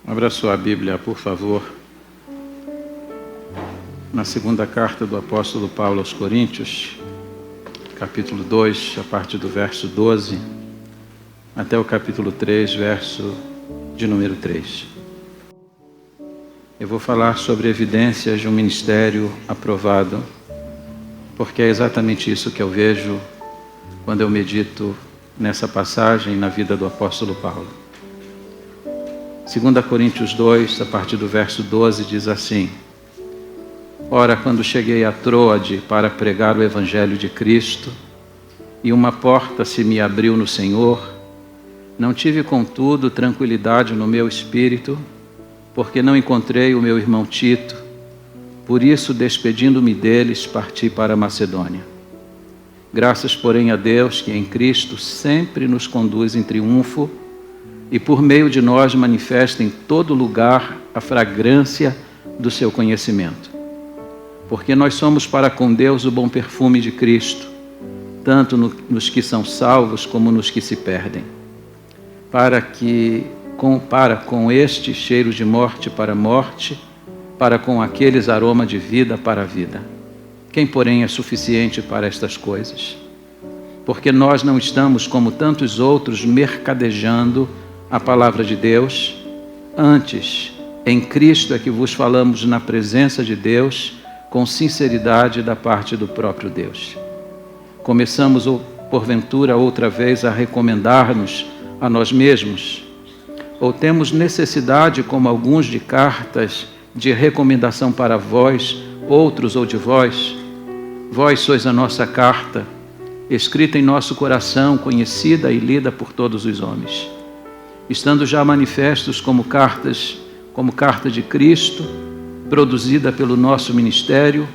Abra sua Bíblia, por favor, na segunda carta do apóstolo Paulo aos Coríntios, capítulo 2, a partir do verso 12, até o capítulo 3, verso de número 3. Eu vou falar sobre evidências de um ministério aprovado, porque é exatamente isso que eu vejo quando eu medito nessa passagem na vida do apóstolo Paulo. 2 Coríntios 2, a partir do verso 12, diz assim: Ora, quando cheguei a Troade para pregar o Evangelho de Cristo, e uma porta se me abriu no Senhor, não tive, contudo, tranquilidade no meu espírito, porque não encontrei o meu irmão Tito. Por isso, despedindo-me deles, parti para a Macedônia. Graças, porém, a Deus, que em Cristo sempre nos conduz em triunfo, e por meio de nós manifesta em todo lugar a fragrância do seu conhecimento. Porque nós somos para com Deus o bom perfume de Cristo, tanto nos que são salvos como nos que se perdem. Para com este cheiro de morte para a morte, para com aqueles aroma de vida para a vida. Quem, porém, é suficiente para estas coisas? Porque nós não estamos, como tantos outros, mercadejando a palavra de Deus. Antes, em Cristo é que vos falamos na presença de Deus, com sinceridade da parte do próprio Deus. Começamos, porventura, outra vez a recomendar-nos a nós mesmos? Ou temos necessidade, como alguns, de cartas de recomendação para vós, outros ou de vós? Vós sois a nossa carta, escrita em nosso coração, conhecida e lida por todos os homens, estando já manifestos como carta de Cristo, produzida pelo nosso ministério,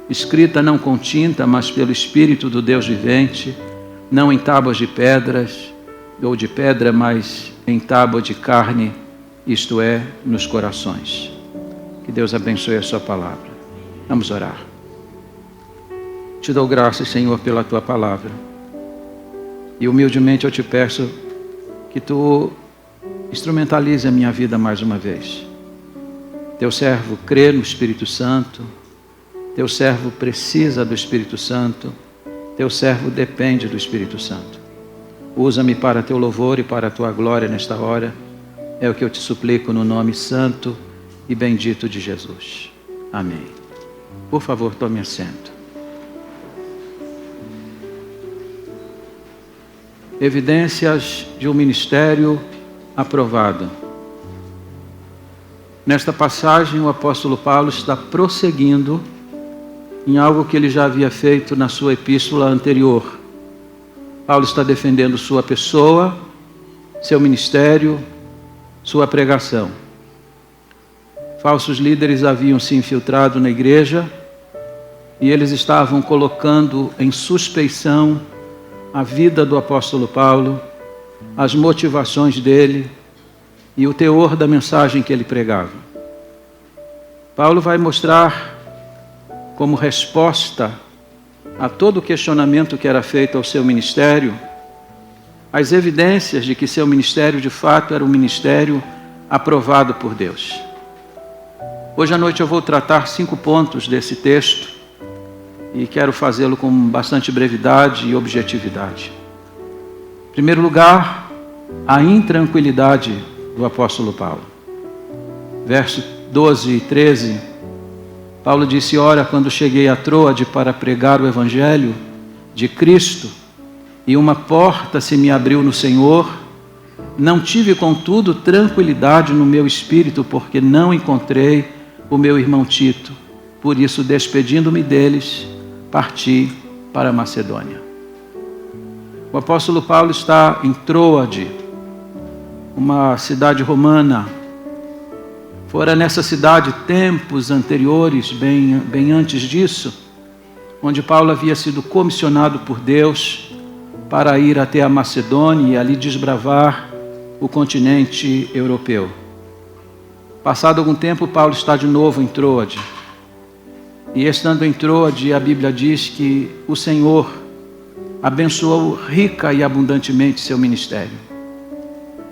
escrita não com tinta, mas pelo Espírito do Deus vivente, não em tábuas de pedras ou de pedra, mas em tábua de carne, isto é, nos corações. Que Deus abençoe a sua palavra. Vamos orar. Te dou graças, Senhor, pela tua palavra. E humildemente eu te peço que tu instrumentalize a minha vida mais uma vez. Teu servo crê no Espírito Santo. Teu servo precisa do Espírito Santo. Teu servo depende do Espírito Santo. Usa-me para teu louvor e para a tua glória nesta hora. É o que eu te suplico no nome santo e bendito de Jesus. Amém. Por favor, tome assento. Evidências de um ministério aprovado. Nesta passagem, o apóstolo Paulo está prosseguindo em algo que ele já havia feito na sua epístola anterior. Paulo está defendendo sua pessoa, seu ministério, sua pregação. Falsos líderes haviam se infiltrado na igreja e eles estavam colocando em suspeição a vida do apóstolo Paulo, as motivações dele e o teor da mensagem que ele pregava. Paulo vai mostrar, como resposta a todo o questionamento que era feito ao seu ministério, as evidências de que seu ministério de fato era um ministério aprovado por Deus. Hoje à noite eu vou tratar 5 pontos desse texto e quero fazê-lo com bastante brevidade e objetividade. Em primeiro lugar, a intranquilidade do apóstolo Paulo. Versos 12 e 13, Paulo disse: Ora, quando cheguei a Troade para pregar o Evangelho de Cristo, e uma porta se me abriu no Senhor, não tive, contudo, tranquilidade no meu espírito, porque não encontrei o meu irmão Tito. Por isso, despedindo-me deles, parti para a Macedônia. O apóstolo Paulo está em Troade, uma cidade romana. Fora nessa cidade, tempos anteriores, bem antes disso, onde Paulo havia sido comissionado por Deus para ir até a Macedônia e ali desbravar o continente europeu. Passado algum tempo, Paulo está de novo em Troade. E estando em Troade, a Bíblia diz que o Senhor abençoou rica e abundantemente seu ministério.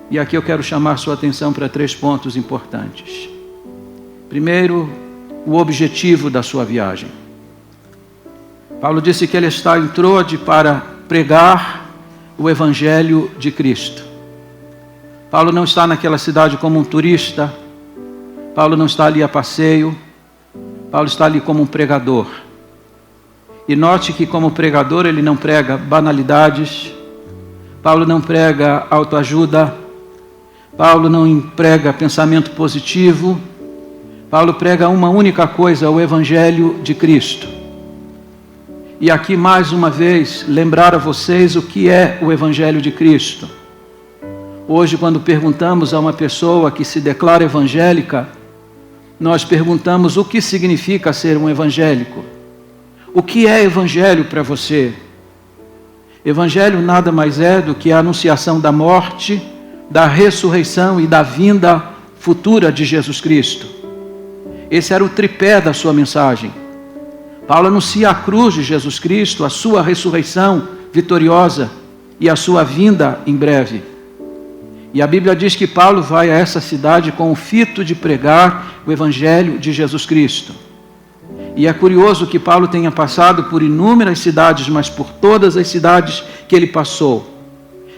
E aqui eu quero chamar sua atenção para 3 pontos importantes. Primeiro, o objetivo da sua viagem. Paulo disse que ele está em Troade para pregar o Evangelho de Cristo. Paulo não está naquela cidade como um turista. Paulo não está ali a passeio. Paulo está ali como um pregador. E note que como pregador ele não prega banalidades. Paulo não prega autoajuda. Paulo não prega pensamento positivo. Paulo prega uma única coisa, o Evangelho de Cristo. E aqui mais uma vez lembrar a vocês o que é o Evangelho de Cristo. Hoje, quando perguntamos a uma pessoa que se declara evangélica, nós perguntamos o que significa ser um evangélico. O que é evangelho para você? Evangelho nada mais é do que a anunciação da morte, da ressurreição e da vinda futura de Jesus Cristo. Esse era o tripé da sua mensagem. Paulo anuncia a cruz de Jesus Cristo, a sua ressurreição vitoriosa e a sua vinda em breve. E a Bíblia diz que Paulo vai a essa cidade com o fito de pregar o Evangelho de Jesus Cristo. E é curioso que Paulo tenha passado por inúmeras cidades, mas por todas as cidades que ele passou,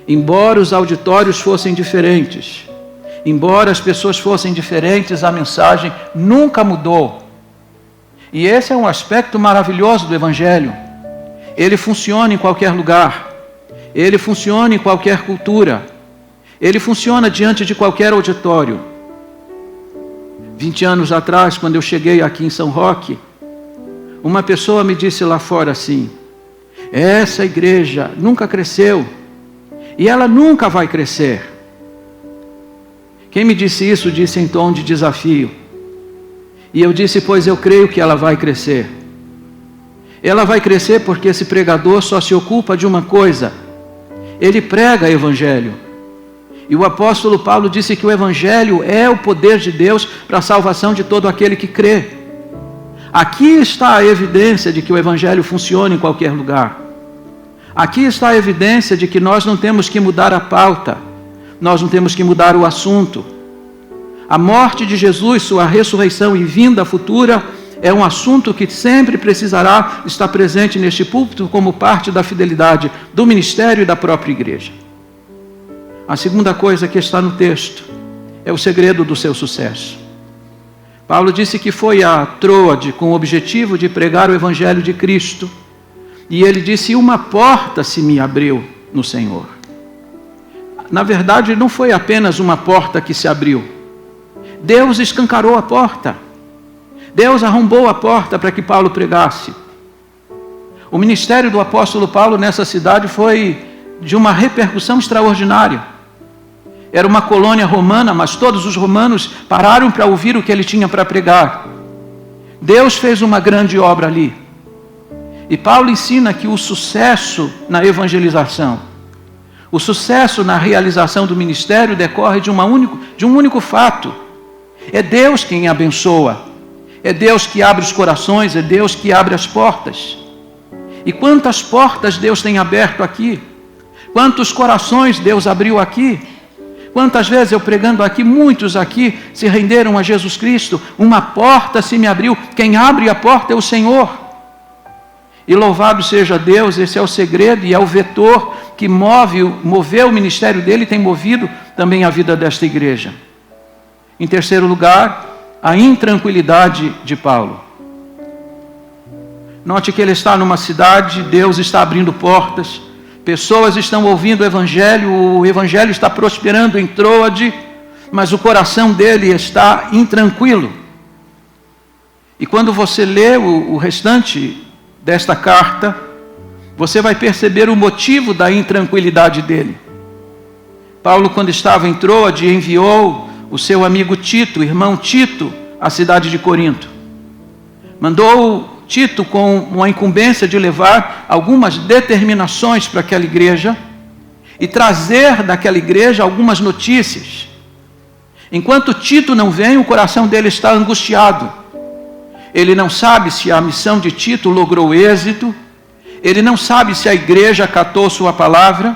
embora os auditórios fossem diferentes, embora as pessoas fossem diferentes, a mensagem nunca mudou. E esse é um aspecto maravilhoso do Evangelho. Ele funciona em qualquer lugar. Ele funciona em qualquer cultura. Ele funciona diante de qualquer auditório. 20 anos atrás, quando eu cheguei aqui em São Roque, uma pessoa me disse lá fora assim: essa igreja nunca cresceu e ela nunca vai crescer. Quem me disse isso disse em tom de desafio. E eu disse: pois eu creio que ela vai crescer. Ela vai crescer porque esse pregador só se ocupa de uma coisa: ele prega evangelho. E o apóstolo Paulo disse que o evangelho é o poder de Deus para a salvação de todo aquele que crê. Aqui está a evidência de que o evangelho funciona em qualquer lugar. Aqui está a evidência de que nós não temos que mudar a pauta, nós não temos que mudar o assunto. A morte de Jesus, sua ressurreição e vinda futura é um assunto que sempre precisará estar presente neste púlpito como parte da fidelidade do ministério e da própria igreja. A segunda coisa que está no texto é o segredo do seu sucesso. Paulo disse que foi a Troade com o objetivo de pregar o Evangelho de Cristo. E ele disse: uma porta se me abriu no Senhor. Na verdade, não foi apenas uma porta que se abriu. Deus escancarou a porta. Deus arrombou a porta para que Paulo pregasse. O ministério do apóstolo Paulo nessa cidade foi de uma repercussão extraordinária. Era uma colônia romana, mas todos os romanos pararam para ouvir o que ele tinha para pregar. Deus fez uma grande obra ali. E Paulo ensina que o sucesso na evangelização, o sucesso na realização do ministério decorre de um único fato. É Deus quem abençoa. É Deus que abre os corações, é Deus que abre as portas. E quantas portas Deus tem aberto aqui? Quantos corações Deus abriu aqui? Quantas vezes eu pregando aqui, muitos aqui se renderam a Jesus Cristo. Uma porta se me abriu. Quem abre a porta é o Senhor. E louvado seja Deus, esse é o segredo e é o vetor que moveu o ministério dele e tem movido também a vida desta igreja. Em terceiro lugar, a intranquilidade de Paulo. Note que ele está numa cidade, Deus está abrindo portas, pessoas estão ouvindo o Evangelho está prosperando em Troade, mas o coração dele está intranquilo. E quando você lê o restante desta carta, você vai perceber o motivo da intranquilidade dele. Paulo, quando estava em Troade, enviou o seu amigo Tito, irmão Tito, à cidade de Corinto. Mandou Tito com uma incumbência de levar algumas determinações para aquela igreja e trazer daquela igreja algumas notícias. Enquanto Tito não vem, o coração dele está angustiado. Ele não sabe se a missão de Tito logrou êxito, ele não sabe se a igreja acatou sua palavra.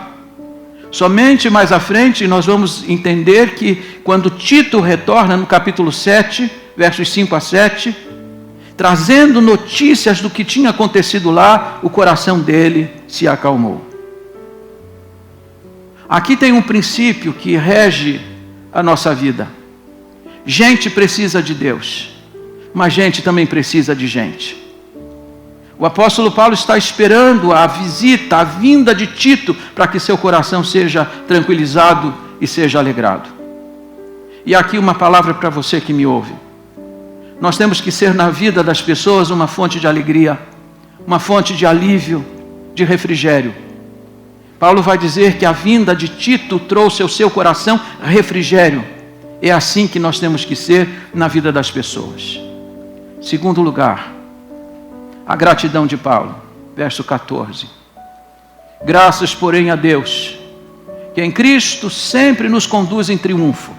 Somente mais à frente nós vamos entender que quando Tito retorna no capítulo 7, versos 5 a 7, trazendo notícias do que tinha acontecido lá, o coração dele se acalmou. Aqui tem um princípio que rege a nossa vida. Gente precisa de Deus, mas gente também precisa de gente. O apóstolo Paulo está esperando a visita, a vinda de Tito, para que seu coração seja tranquilizado e seja alegrado. E aqui uma palavra para você que me ouve. Nós temos que ser na vida das pessoas uma fonte de alegria, uma fonte de alívio, de refrigério. Paulo vai dizer que a vinda de Tito trouxe ao seu coração refrigério. É assim que nós temos que ser na vida das pessoas. Segundo lugar, a gratidão de Paulo, verso 14. Graças, porém, a Deus, que em Cristo sempre nos conduz em triunfo,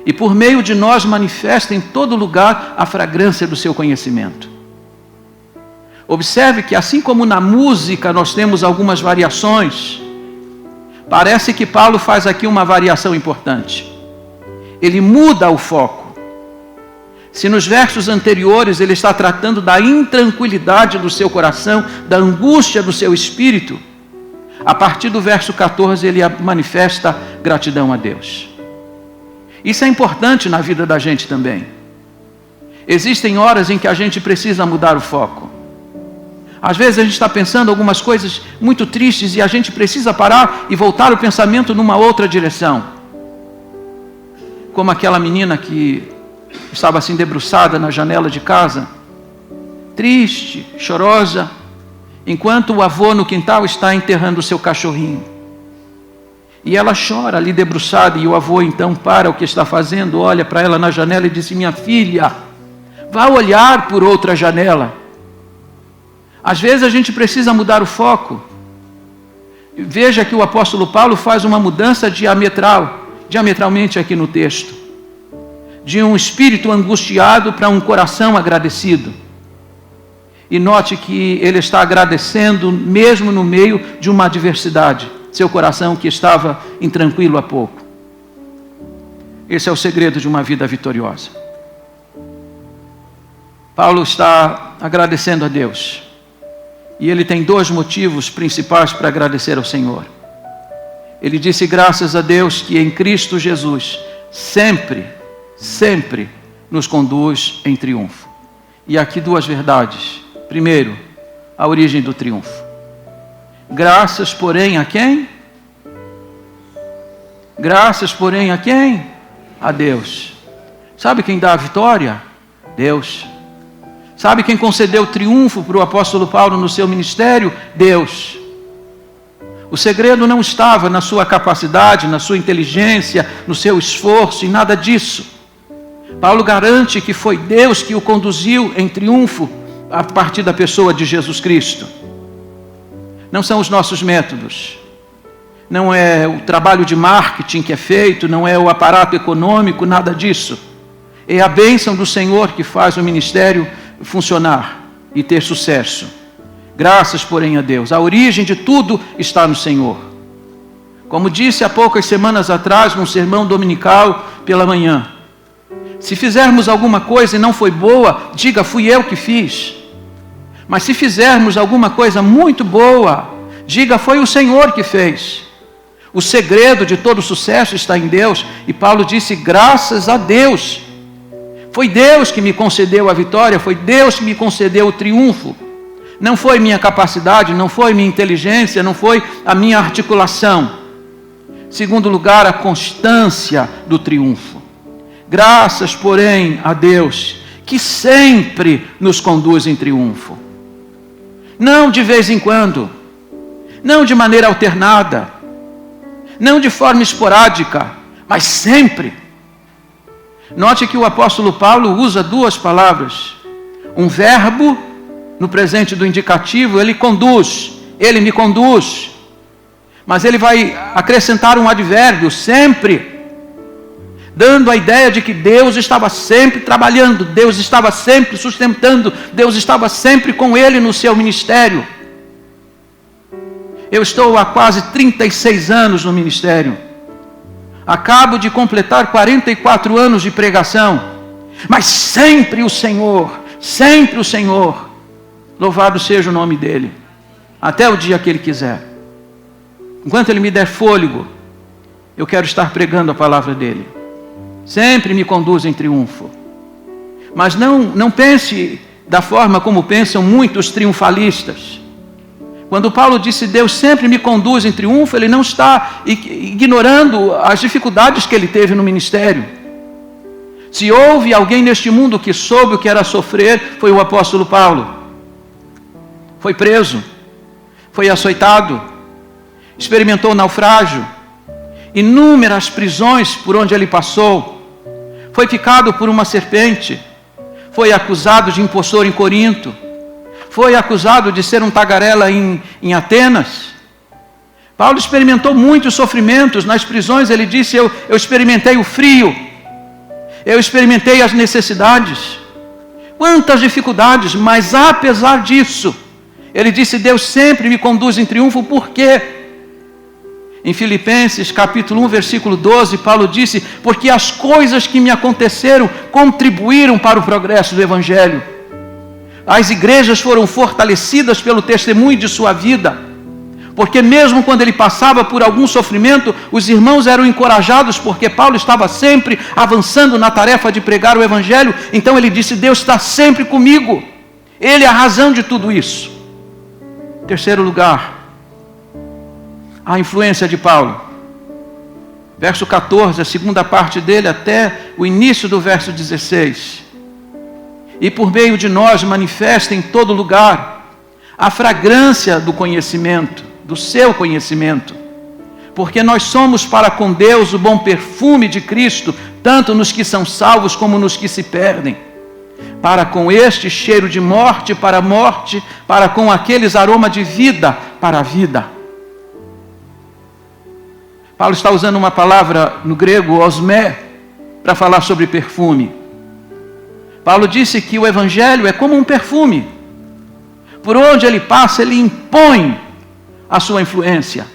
e por meio de nós manifesta em todo lugar a fragrância do seu conhecimento. Observe que assim como na música nós temos algumas variações, parece que Paulo faz aqui uma variação importante. Ele muda o foco. Se nos versos anteriores ele está tratando da intranquilidade do seu coração, da angústia do seu espírito, a partir do verso 14 ele manifesta gratidão a Deus. Isso é importante na vida da gente também. Existem horas em que a gente precisa mudar o foco. Às vezes a gente está pensando algumas coisas muito tristes e a gente precisa parar e voltar o pensamento numa outra direção. Como aquela menina que estava assim debruçada na janela de casa, triste, chorosa, enquanto o avô no quintal está enterrando o seu cachorrinho. E ela chora ali debruçada, e o avô então para o que está fazendo, olha para ela na janela e diz: minha filha, vá olhar por outra janela. Às vezes a gente precisa mudar o foco. Veja que o apóstolo Paulo faz uma mudança diametralmente aqui no texto. De um espírito angustiado para um coração agradecido. E note que ele está agradecendo mesmo no meio de uma adversidade. Seu coração que estava intranquilo há pouco. Esse é o segredo de uma vida vitoriosa. Paulo está agradecendo a Deus. E ele tem dois motivos principais para agradecer ao Senhor. Ele disse: graças a Deus que em Cristo Jesus sempre nos conduz em triunfo. E aqui duas verdades. Primeiro, a origem do triunfo. Graças, porém, a quem? Graças, porém, a quem? A Deus. Sabe quem dá a vitória? Deus. Sabe quem concedeu triunfo para o apóstolo Paulo no seu ministério? Deus. O segredo não estava na sua capacidade, na sua inteligência, no seu esforço, em nada disso. Paulo garante que foi Deus que o conduziu em triunfo a partir da pessoa de Jesus Cristo. Não são os nossos métodos, não é o trabalho de marketing que é feito, não é o aparato econômico, nada disso. É a bênção do Senhor que faz o ministério funcionar e ter sucesso. Graças, porém, a Deus. A origem de tudo está no Senhor. Como disse há poucas semanas atrás, num sermão dominical pela manhã, se fizermos alguma coisa e não foi boa, diga: fui eu que fiz. Mas se fizermos alguma coisa muito boa, diga: foi o Senhor que fez. O segredo de todo sucesso está em Deus. E Paulo disse: graças a Deus. Foi Deus que me concedeu a vitória, foi Deus que me concedeu o triunfo. Não foi minha capacidade, não foi minha inteligência, não foi a minha articulação. Segundo lugar, a constância do triunfo. Graças, porém, a Deus, que sempre nos conduz em triunfo. Não de vez em quando, não de maneira alternada, não de forma esporádica, mas sempre. Note que o apóstolo Paulo usa duas palavras. Um verbo no presente do indicativo, ele conduz, ele me conduz. Mas ele vai acrescentar um advérbio, sempre, dando a ideia de que Deus estava sempre trabalhando, Deus estava sempre sustentando, Deus estava sempre com ele no seu ministério. Eu estou há quase 36 anos no ministério. Acabo de completar 44 anos de pregação. Mas sempre o Senhor, louvado seja o nome dEle, até o dia que Ele quiser. Enquanto Ele me der fôlego, eu quero estar pregando a palavra dEle. Sempre me conduz em triunfo. Mas não pense da forma como pensam muitos triunfalistas. Quando Paulo disse Deus sempre me conduz em triunfo, ele não está ignorando as dificuldades que ele teve no ministério. Se houve alguém neste mundo que soube o que era sofrer, foi o apóstolo Paulo. Foi preso, foi açoitado, experimentou naufrágio, inúmeras prisões por onde ele passou, foi picado por uma serpente, foi acusado de impostor em Corinto, foi acusado de ser um tagarela em Atenas. Paulo experimentou muitos sofrimentos. Nas prisões ele disse, eu experimentei o frio, eu experimentei as necessidades. Quantas dificuldades, mas apesar disso, ele disse, Deus sempre me conduz em triunfo. Por quê? Em Filipenses capítulo 1, versículo 12, Paulo disse, porque as coisas que me aconteceram contribuíram para o progresso do Evangelho. As igrejas foram fortalecidas pelo testemunho de sua vida, porque mesmo quando ele passava por algum sofrimento, os irmãos eram encorajados, porque Paulo estava sempre avançando na tarefa de pregar o Evangelho. Então ele disse, Deus está sempre comigo, Ele é a razão de tudo isso. Terceiro lugar, a influência de Paulo. Verso 14, a segunda parte dele até o início do verso 16. E por meio de nós manifesta em todo lugar a fragrância do conhecimento, do seu conhecimento. Porque nós somos para com Deus o bom perfume de Cristo, tanto nos que são salvos como nos que se perdem. Para com este cheiro de morte para a morte, para com aqueles aroma de vida para a vida. Paulo está usando uma palavra no grego, osmé, para falar sobre perfume. Paulo disse que o Evangelho é como um perfume. Por onde ele passa, ele impõe a sua influência.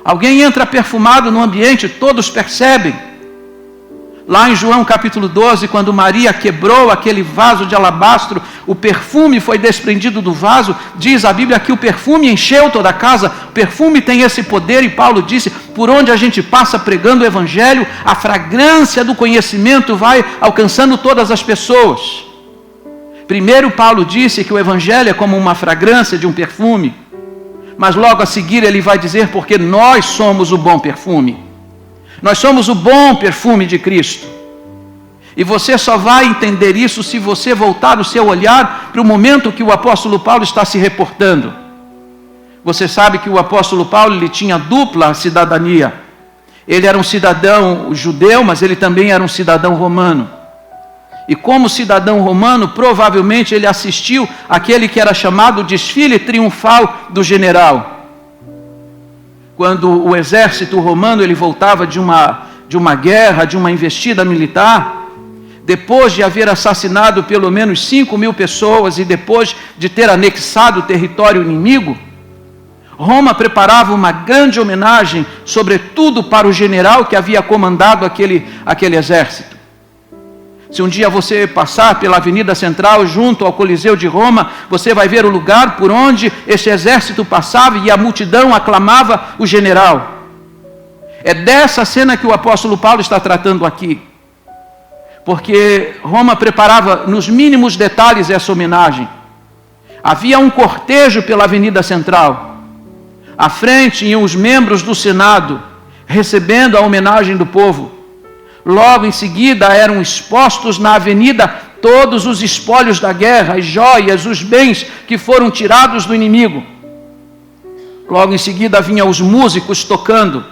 Alguém entra perfumado no ambiente, todos percebem. Lá em João capítulo 12, quando Maria quebrou aquele vaso de alabastro, o perfume foi desprendido do vaso, diz a Bíblia que o perfume encheu toda a casa. O perfume tem esse poder, e Paulo disse, por onde a gente passa pregando o Evangelho, a fragrância do conhecimento vai alcançando todas as pessoas. Primeiro Paulo disse que o Evangelho é como uma fragrância de um perfume, mas logo a seguir ele vai dizer, porque nós somos o bom perfume. Nós somos o bom perfume de Cristo. E você só vai entender isso se você voltar o seu olhar para o momento que o apóstolo Paulo está se reportando. Você sabe que o apóstolo Paulo ele tinha dupla cidadania. Ele era um cidadão judeu, mas ele também era um cidadão romano. E como cidadão romano, provavelmente ele assistiu àquele que era chamado desfile triunfal do general. Quando o exército romano ele voltava de uma guerra, de uma investida militar, depois de haver assassinado pelo menos 5.000 pessoas e depois de ter anexado o território inimigo, Roma preparava uma grande homenagem, sobretudo para o general que havia comandado aquele exército. Se um dia você passar pela Avenida Central junto ao Coliseu de Roma, você vai ver o lugar por onde esse exército passava e a multidão aclamava o general. É dessa cena que o apóstolo Paulo está tratando aqui. Porque Roma preparava nos mínimos detalhes essa homenagem. Havia um cortejo pela Avenida Central. À frente iam os membros do Senado, recebendo a homenagem do povo. Logo em seguida eram expostos na avenida todos os espólios da guerra, as joias, os bens que foram tirados do inimigo. Logo em seguida vinham os músicos tocando.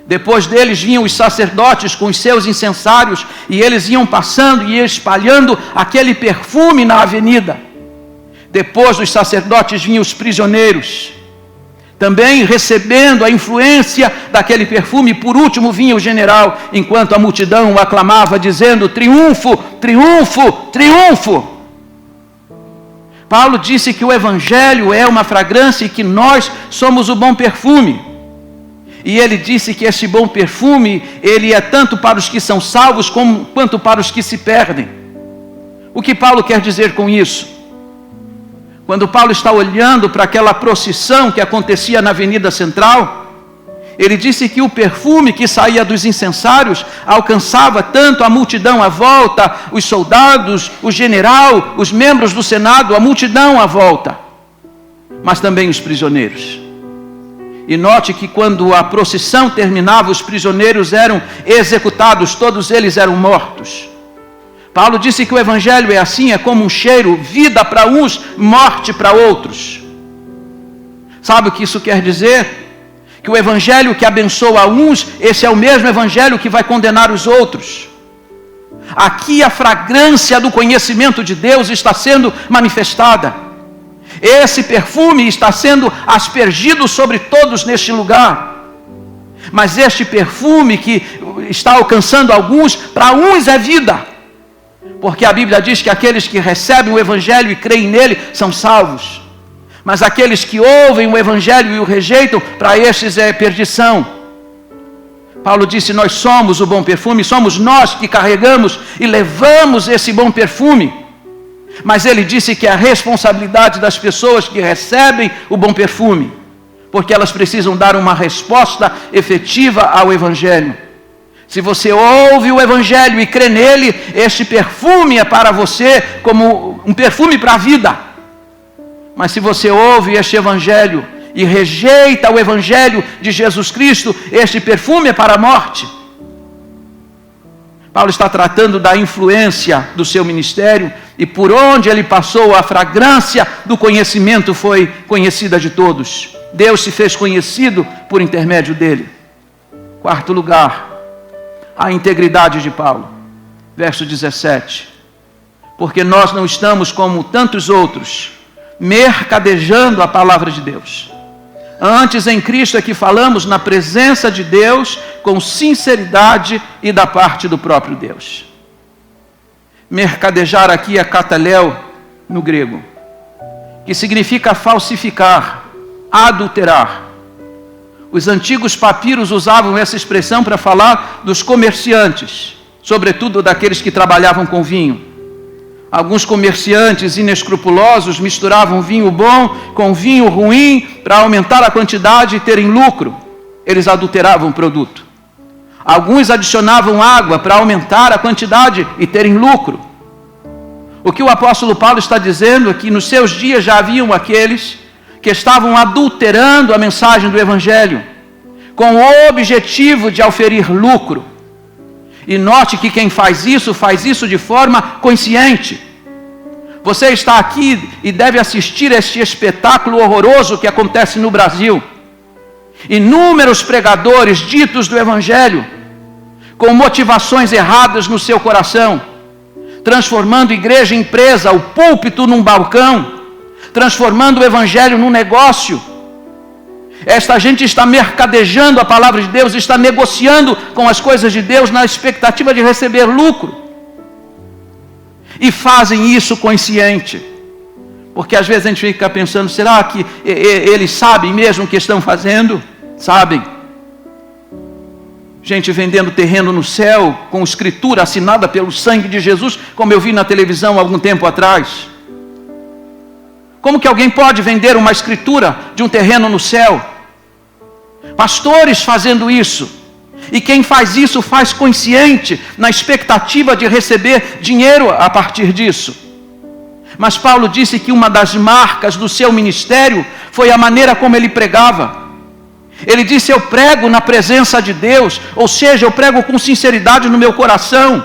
Depois deles vinham os sacerdotes com os seus incensários e eles iam passando e espalhando aquele perfume na avenida. Depois dos sacerdotes vinham os prisioneiros, também recebendo a influência daquele perfume. Por último vinha o general, enquanto a multidão o aclamava, dizendo: triunfo, triunfo, triunfo. Paulo disse que o evangelho é uma fragrância e que nós somos o bom perfume. E ele disse que esse bom perfume, ele é tanto para os que são salvos quanto para os que se perdem. O que Paulo quer dizer com isso? Quando Paulo está olhando para aquela procissão que acontecia na Avenida Central, ele disse que o perfume que saía dos incensários alcançava tanto a multidão à volta, os soldados, o general, os membros do Senado, a multidão à volta, mas também os prisioneiros. E note que quando a procissão terminava, os prisioneiros eram executados, todos eles eram mortos. Paulo disse que o evangelho é assim, é como um cheiro, vida para uns, morte para outros. Sabe o que isso quer dizer? Que o evangelho que abençoa uns, esse é o mesmo evangelho que vai condenar os outros. Aqui a fragrância do conhecimento de Deus está sendo manifestada. Esse perfume está sendo aspergido sobre todos neste lugar. Mas este perfume que está alcançando alguns, para uns é vida. Porque a Bíblia diz que aqueles que recebem o evangelho e creem nele são salvos. Mas aqueles que ouvem o evangelho e o rejeitam, para estes é perdição. Paulo disse, nós somos o bom perfume, somos nós que carregamos e levamos esse bom perfume. Mas ele disse que é a responsabilidade das pessoas que recebem o bom perfume, porque elas precisam dar uma resposta efetiva ao evangelho. Se você ouve o evangelho e crê nele, este perfume é para você como um perfume para a vida. Mas se você ouve este evangelho e rejeita o evangelho de Jesus Cristo, este perfume é para a morte. Paulo está tratando da influência do seu ministério e por onde ele passou, a fragrância do conhecimento foi conhecida de todos. Deus se fez conhecido por intermédio dele. Quarto lugar, a integridade de Paulo. Verso 17. Porque nós não estamos como tantos outros, mercadejando a palavra de Deus. Antes em Cristo é que falamos na presença de Deus com sinceridade e da parte do próprio Deus. Mercadejar aqui é kataléu no grego, que significa falsificar, adulterar. Os antigos papiros usavam essa expressão para falar dos comerciantes, sobretudo daqueles que trabalhavam com vinho. Alguns comerciantes inescrupulosos misturavam vinho bom com vinho ruim para aumentar a quantidade e terem lucro. Eles adulteravam o produto. Alguns adicionavam água para aumentar a quantidade e terem lucro. O que o apóstolo Paulo está dizendo é que nos seus dias já haviam aqueles que estavam adulterando a mensagem do evangelho, com o objetivo de auferir lucro. E note que quem faz isso de forma consciente. Você está aqui e deve assistir este espetáculo horroroso que acontece no Brasil. Inúmeros pregadores ditos do evangelho, com motivações erradas no seu coração, transformando igreja em empresa, o púlpito num balcão, transformando o evangelho num negócio. Esta gente está mercadejando a palavra de Deus, está negociando com as coisas de Deus na expectativa de receber lucro. E fazem isso consciente. Porque às vezes a gente fica pensando, será que eles sabem mesmo o que estão fazendo? Sabem. Gente vendendo terreno no céu, com escritura assinada pelo sangue de Jesus, como eu vi na televisão há algum tempo atrás. Como que alguém pode vender uma escritura de um terreno no céu? Pastores fazendo isso. E quem faz isso faz consciente, na expectativa de receber dinheiro a partir disso. Mas Paulo disse que uma das marcas do seu ministério foi a maneira como ele pregava. Ele disse, eu prego na presença de Deus, ou seja, eu prego com sinceridade no meu coração,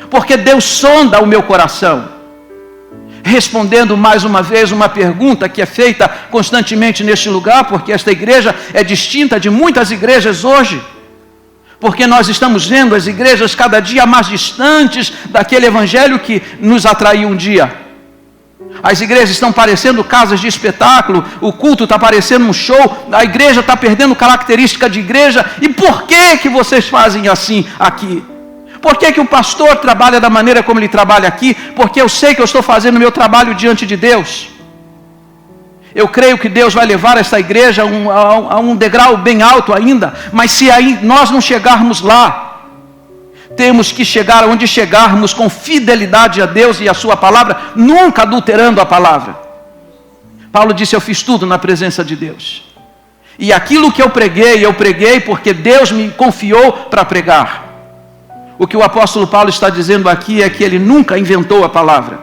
porque Deus sonda o meu coração. Respondendo mais uma vez uma pergunta que é feita constantemente neste lugar, porque esta igreja é distinta de muitas igrejas hoje, porque nós estamos vendo as igrejas cada dia mais distantes daquele evangelho que nos atraiu um dia. As igrejas estão parecendo casas de espetáculo, o culto está parecendo um show, a igreja está perdendo característica de igreja. E por que vocês fazem assim aqui? Por que o pastor trabalha da maneira como ele trabalha aqui? Porque eu sei que eu estou fazendo o meu trabalho diante de Deus. Eu creio que Deus vai levar essa igreja a um degrau bem alto ainda, mas se aí nós não chegarmos lá, temos que chegar onde chegarmos com fidelidade a Deus e a sua palavra, nunca adulterando a palavra. Paulo disse, eu fiz tudo na presença de Deus. E aquilo que eu preguei porque Deus me confiou para pregar. O que o apóstolo Paulo está dizendo aqui é que ele nunca inventou a palavra.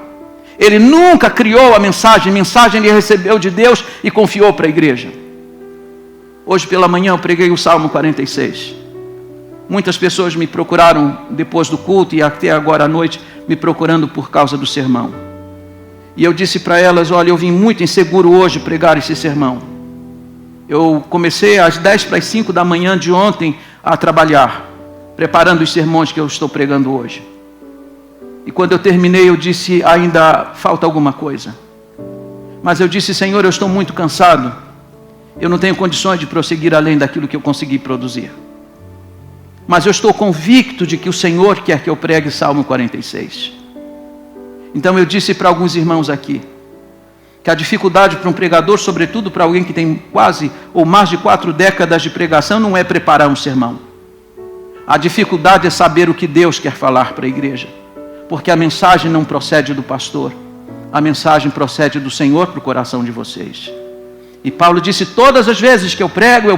Ele nunca criou a mensagem ele recebeu de Deus e confiou para a igreja. Hoje pela manhã eu preguei o Salmo 46. Muitas pessoas me procuraram depois do culto e até agora à noite me procurando por causa do sermão. E eu disse para elas, olha, eu vim muito inseguro hoje pregar esse sermão. Eu comecei às 4:50 da manhã de ontem a trabalhar, preparando os sermões que eu estou pregando hoje. E quando eu terminei, eu disse, ainda falta alguma coisa. Mas eu disse, Senhor, eu estou muito cansado. Eu não tenho condições de prosseguir além daquilo que eu consegui produzir. Mas eu estou convicto de que o Senhor quer que eu pregue Salmo 46. Então eu disse para alguns irmãos aqui, que a dificuldade para um pregador, sobretudo para alguém que tem quase ou mais de 4 décadas de pregação, não é preparar um sermão. A dificuldade é saber o que Deus quer falar para a igreja. Porque a mensagem não procede do pastor, a mensagem procede do Senhor para o coração de vocês. E Paulo disse, todas as vezes que eu prego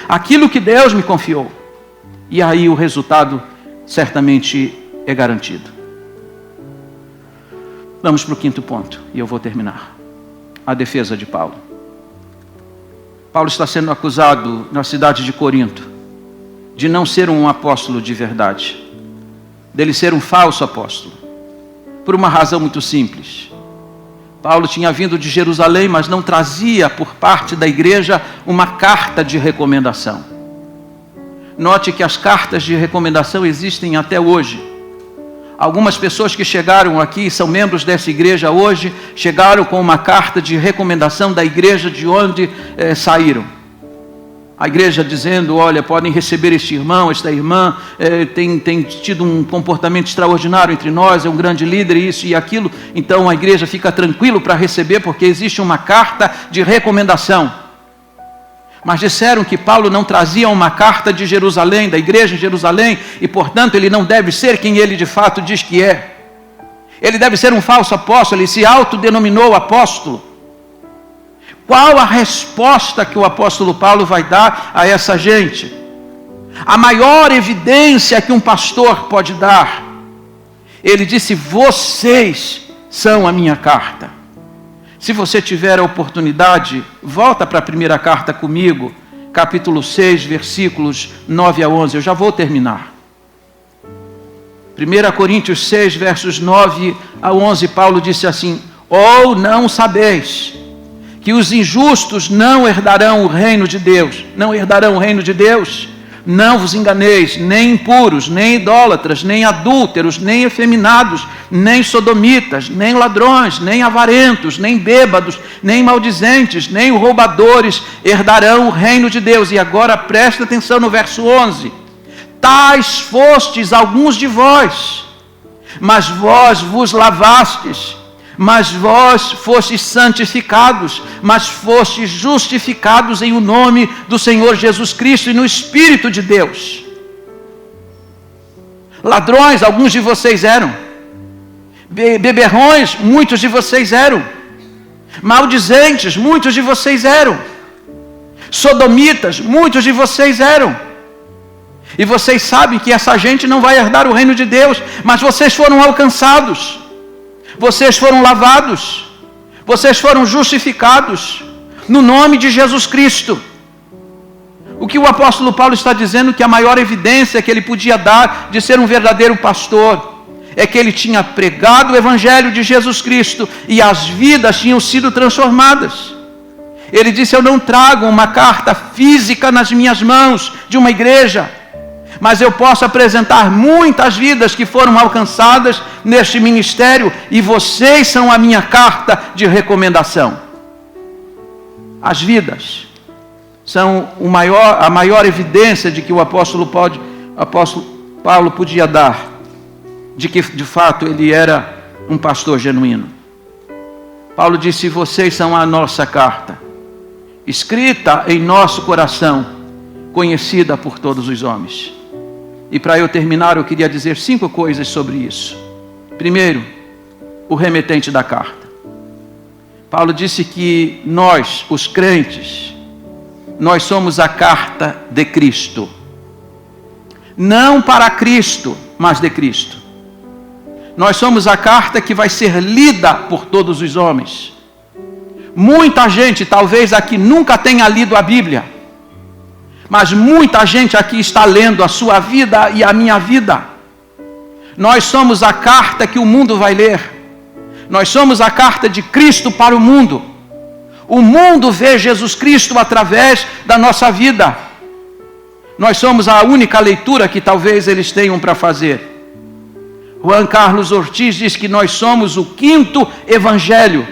aquilo que Deus me confiou. E aí o resultado certamente é garantido. Vamos para o 5º ponto, e eu vou terminar. A defesa de Paulo. Paulo está sendo acusado na cidade de Corinto de não ser um apóstolo de verdade, dele ser um falso apóstolo, por uma razão muito simples. Paulo tinha vindo de Jerusalém, mas não trazia por parte da igreja uma carta de recomendação. Note que as cartas de recomendação existem até hoje. Algumas pessoas que chegaram aqui, são membros dessa igreja hoje, chegaram com uma carta de recomendação da igreja de onde saíram. A igreja dizendo, olha, podem receber este irmão, esta irmã, tem tido um comportamento extraordinário entre nós, é um grande líder, isso e aquilo. Então a igreja fica tranquilo para receber, porque existe uma carta de recomendação. Mas disseram que Paulo não trazia uma carta de Jerusalém, da igreja de Jerusalém, e portanto ele não deve ser quem ele de fato diz que é. Ele deve ser um falso apóstolo, ele se autodenominou apóstolo. Qual a resposta que o apóstolo Paulo vai dar a essa gente? A maior evidência que um pastor pode dar. Ele disse, vocês são a minha carta. Se você tiver a oportunidade, volta para a primeira carta comigo, capítulo 6, versículos 9 a 11. Eu já vou terminar. 1 Coríntios 6, versos 9 a 11, Paulo disse assim, ou não sabeis que os injustos não herdarão o reino de Deus. Não herdarão o reino de Deus? Não vos enganeis, nem impuros, nem idólatras, nem adúlteros, nem efeminados, nem sodomitas, nem ladrões, nem avarentos, nem bêbados, nem maldizentes, nem roubadores herdarão o reino de Deus. E agora presta atenção no verso 11. Tais fostes alguns de vós, mas vós vos lavastes, mas vós fostes santificados, mas fostes justificados em o nome do Senhor Jesus Cristo e no Espírito de Deus. Ladrões, alguns de vocês eram. Beberrões, muitos de vocês eram. Maldizentes, muitos de vocês eram. Sodomitas, muitos de vocês eram. E vocês sabem que essa gente não vai herdar o reino de Deus, mas vocês foram alcançados. Vocês foram lavados, vocês foram justificados no nome de Jesus Cristo. O que o apóstolo Paulo está dizendo, que a maior evidência que ele podia dar de ser um verdadeiro pastor, é que ele tinha pregado o evangelho de Jesus Cristo e as vidas tinham sido transformadas. Ele disse, eu não trago uma carta física nas minhas mãos de uma igreja, mas eu posso apresentar muitas vidas que foram alcançadas neste ministério, e vocês são a minha carta de recomendação. As vidas são a maior evidência de que o apóstolo Paulo podia dar de que de fato ele era um pastor genuíno. Paulo disse: vocês são a nossa carta, escrita em nosso coração, conhecida por todos os homens. E para eu terminar, eu queria dizer 5 coisas sobre isso. Primeiro, o remetente da carta. Paulo disse que nós, os crentes, nós somos a carta de Cristo. Não para Cristo, mas de Cristo. Nós somos a carta que vai ser lida por todos os homens. Muita gente, talvez aqui, nunca tenha lido a Bíblia. Mas muita gente aqui está lendo a sua vida e a minha vida. Nós somos a carta que o mundo vai ler. Nós somos a carta de Cristo para o mundo. O mundo vê Jesus Cristo através da nossa vida. Nós somos a única leitura que talvez eles tenham para fazer. Juan Carlos Ortiz diz que nós somos o 5º evangelho.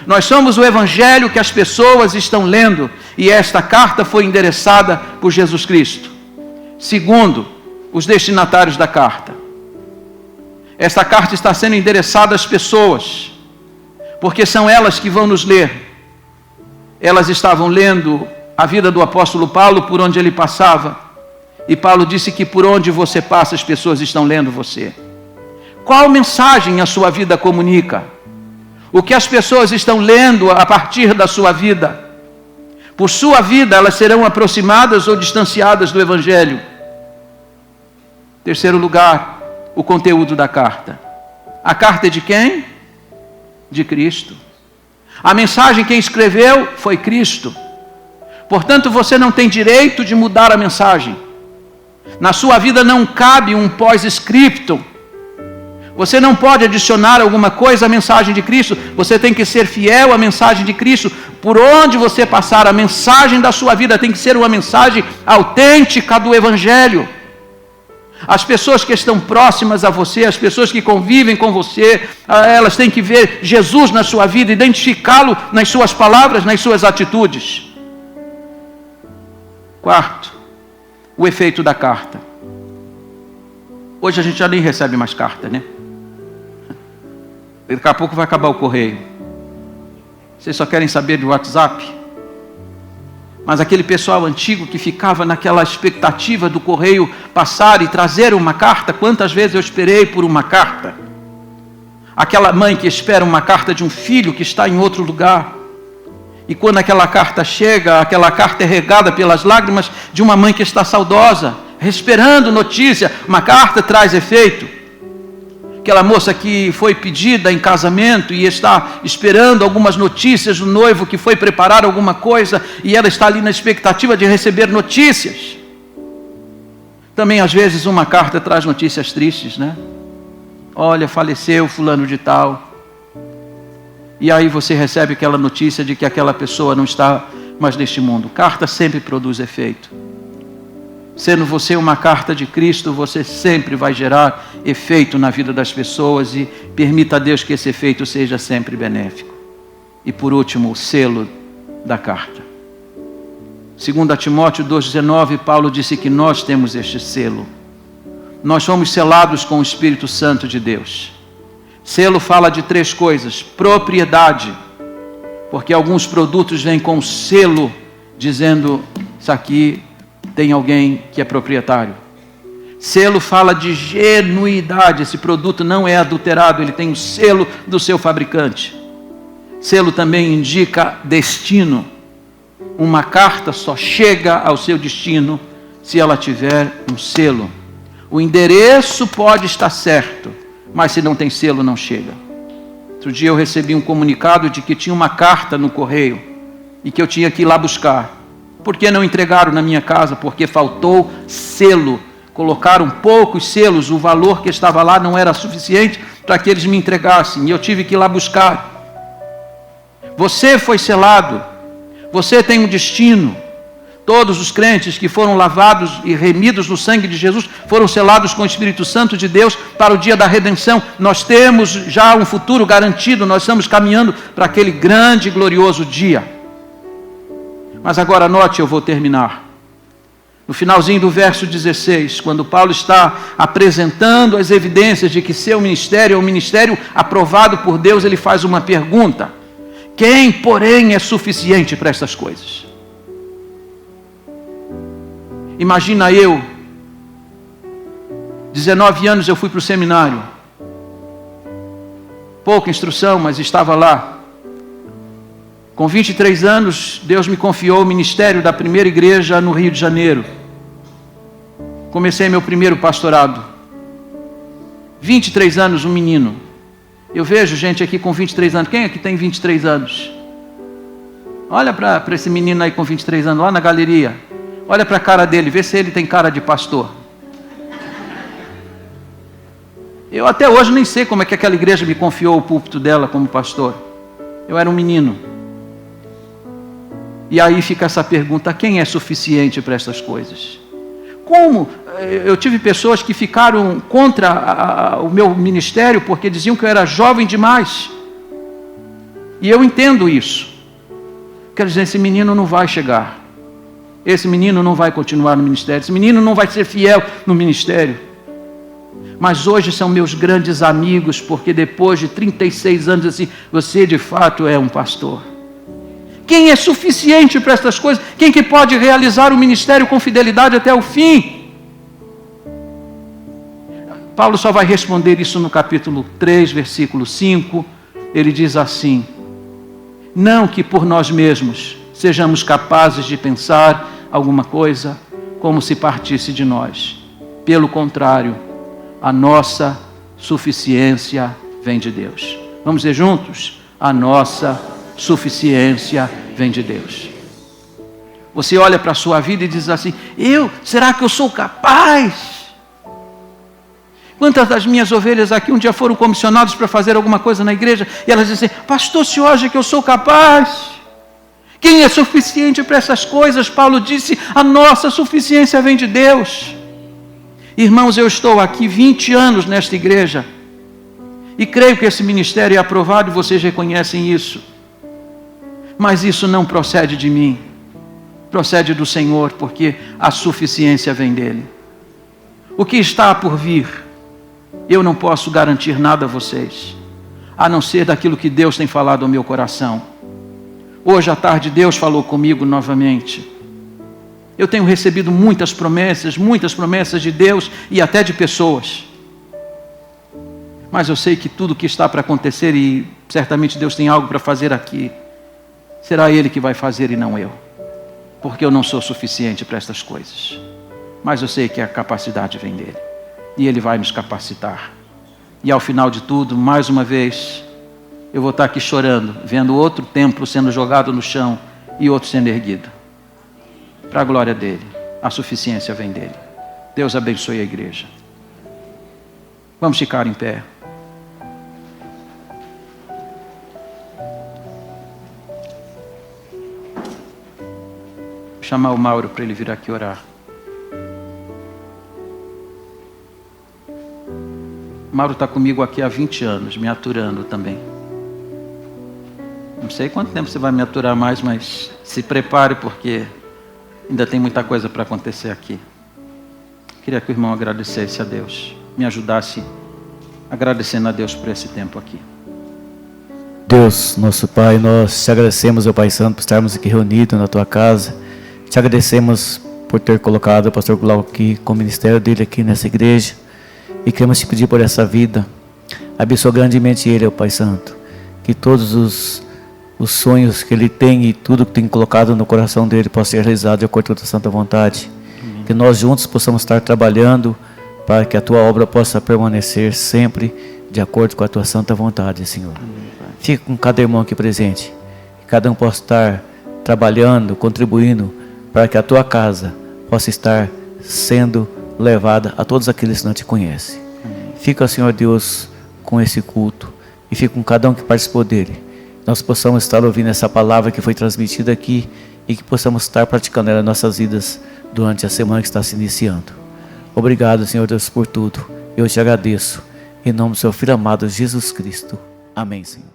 Nós somos o evangelho que as pessoas estão lendo. E esta carta foi endereçada por Jesus Cristo. Segundo, os destinatários da carta. Esta carta está sendo endereçada às pessoas, porque são elas que vão nos ler. Elas estavam lendo a vida do apóstolo Paulo por onde ele passava. E Paulo disse que por onde você passa, as pessoas estão lendo você. Qual mensagem a sua vida comunica? O que as pessoas estão lendo a partir da sua vida? Por sua vida, elas serão aproximadas ou distanciadas do Evangelho. Terceiro lugar, o conteúdo da carta. A carta é de quem? De Cristo. A mensagem quem escreveu foi Cristo. Portanto, você não tem direito de mudar a mensagem. Na sua vida não cabe um pós-scriptum. Você não pode adicionar alguma coisa à mensagem de Cristo. Você tem que ser fiel à mensagem de Cristo. Por onde você passar, a mensagem da sua vida tem que ser uma mensagem autêntica do Evangelho. As pessoas que estão próximas a você, as pessoas que convivem com você, elas têm que ver Jesus na sua vida, identificá-lo nas suas palavras, nas suas atitudes. Quarto, o efeito da carta. Hoje a gente já nem recebe mais carta, né? Daqui a pouco vai acabar o correio. Vocês só querem saber do WhatsApp? Mas aquele pessoal antigo que ficava naquela expectativa do correio passar e trazer uma carta, quantas vezes eu esperei por uma carta? Aquela mãe que espera uma carta de um filho que está em outro lugar. E quando aquela carta chega, aquela carta é regada pelas lágrimas de uma mãe que está saudosa, esperando notícia. Uma carta traz efeito. Aquela moça que foi pedida em casamento e está esperando algumas notícias do noivo que foi preparar alguma coisa e ela está ali na expectativa de receber notícias. Também às vezes uma carta traz notícias tristes, né? Olha, faleceu fulano de tal. E aí você recebe aquela notícia de que aquela pessoa não está mais neste mundo. Carta sempre produz efeito. Sendo você uma carta de Cristo, você sempre vai gerar efeito na vida das pessoas e permita a Deus que esse efeito seja sempre benéfico. E por último, o selo da carta. 2 Timóteo 2,19, Paulo disse que nós temos este selo. Nós somos selados com o Espírito Santo de Deus. Selo fala de 3 coisas. Propriedade, porque alguns produtos vêm com selo dizendo, isso aqui tem alguém que é proprietário. Selo fala de genuidade, esse produto não é adulterado, ele tem o selo do seu fabricante. Selo também indica destino. Uma carta só chega ao seu destino se ela tiver um selo. O endereço pode estar certo, mas se não tem selo não chega. Outro dia eu recebi um comunicado de que tinha uma carta no correio e que eu tinha que ir lá buscar. Por que não entregaram na minha casa? Porque faltou selo. Colocaram poucos selos, o valor que estava lá não era suficiente para que eles me entregassem. E eu tive que ir lá buscar. Você foi selado. Você tem um destino. Todos os crentes que foram lavados e remidos no sangue de Jesus foram selados com o Espírito Santo de Deus para o dia da redenção. Nós temos já um futuro garantido. Nós estamos caminhando para aquele grande e glorioso dia. Mas agora note, eu vou terminar. No finalzinho do verso 16, quando Paulo está apresentando as evidências de que seu ministério é um ministério aprovado por Deus, ele faz uma pergunta: quem, porém, é suficiente para estas coisas? Imagina eu, 19 anos eu fui para o seminário, pouca instrução, mas estava lá. Com 23 anos, Deus me confiou o ministério da primeira igreja no Rio de Janeiro. Comecei meu primeiro pastorado. 23 anos, um menino. Eu vejo gente aqui com 23 anos. Quem aqui tem 23 anos? Olha para esse menino aí com 23 anos, lá na galeria. Olha para a cara dele, vê se ele tem cara de pastor. Eu até hoje nem sei como é que aquela igreja me confiou o púlpito dela como pastor. Eu era um menino. E aí fica essa pergunta: quem é suficiente para essas coisas? Como? Eu tive pessoas que ficaram contra o meu ministério porque diziam que eu era jovem demais. E eu entendo isso. Quer dizer, esse menino não vai chegar. Esse menino não vai continuar no ministério. Esse menino não vai ser fiel no ministério. Mas hoje são meus grandes amigos, porque depois de 36 anos, assim, você de fato é um pastor. Quem é suficiente para estas coisas? Quem que pode realizar o ministério com fidelidade até o fim? Paulo só vai responder isso no capítulo 3, versículo 5. Ele diz assim: não que por nós mesmos sejamos capazes de pensar alguma coisa como se partisse de nós. Pelo contrário, a nossa suficiência vem de Deus. Vamos dizer juntos? A nossa suficiência vem de Deus. Você olha para a sua vida e diz assim: será que eu sou capaz? Quantas das minhas ovelhas aqui um dia foram comissionadas para fazer alguma coisa na igreja e elas dizem: pastor, o senhor acha que eu sou capaz? Quem é suficiente para essas coisas? Paulo disse: a nossa suficiência vem de Deus. Irmãos, eu estou aqui 20 anos nesta igreja e creio que esse ministério é aprovado e vocês reconhecem isso. Mas isso não procede de mim, procede do Senhor, porque a suficiência vem dele. O que está por vir, eu não posso garantir nada a vocês, a não ser daquilo que Deus tem falado ao meu coração. Hoje à tarde Deus falou comigo novamente. Eu tenho recebido muitas promessas de Deus e até de pessoas. Mas eu sei que tudo que está para acontecer, e certamente Deus tem algo para fazer aqui, será Ele que vai fazer e não eu. Porque eu não sou suficiente para estas coisas. Mas eu sei que a capacidade vem dEle. E Ele vai nos capacitar. E ao final de tudo, mais uma vez, eu vou estar aqui chorando, vendo outro templo sendo jogado no chão e outro sendo erguido. Para a glória dEle. A suficiência vem dEle. Deus abençoe a igreja. Vamos ficar em pé. Vou chamar o Mauro para ele vir aqui orar. O Mauro está comigo aqui há 20 anos, me aturando também. Não sei quanto tempo você vai me aturar mais, mas se prepare, porque ainda tem muita coisa para acontecer aqui. Queria que o irmão agradecesse a Deus, me ajudasse agradecendo a Deus por esse tempo aqui. Deus, nosso Pai, nós te agradecemos, ó Pai Santo, por estarmos aqui reunidos na Tua casa. Te agradecemos por ter colocado o pastor Glauco aqui com o ministério dele aqui nessa igreja. E queremos te pedir por essa vida. Abençoa grandemente ele, ó Pai Santo. Que todos os sonhos que ele tem e tudo que tem colocado no coração dele possa ser realizado de acordo com a Tua santa vontade. Amém. Que nós juntos possamos estar trabalhando para que a Tua obra possa permanecer sempre de acordo com a Tua santa vontade, Senhor. Amém. Fica com cada irmão aqui presente. Que cada um possa estar trabalhando, contribuindo para que a Tua casa possa estar sendo levada a todos aqueles que não te conhecem. Amém. Fica, Senhor Deus, com esse culto e fica com cada um que participou dele. Nós possamos estar ouvindo essa palavra que foi transmitida aqui e que possamos estar praticando ela em nossas vidas durante a semana que está se iniciando. Obrigado, Senhor Deus, por tudo. Eu te agradeço. Em nome do seu Filho amado Jesus Cristo. Amém, Senhor.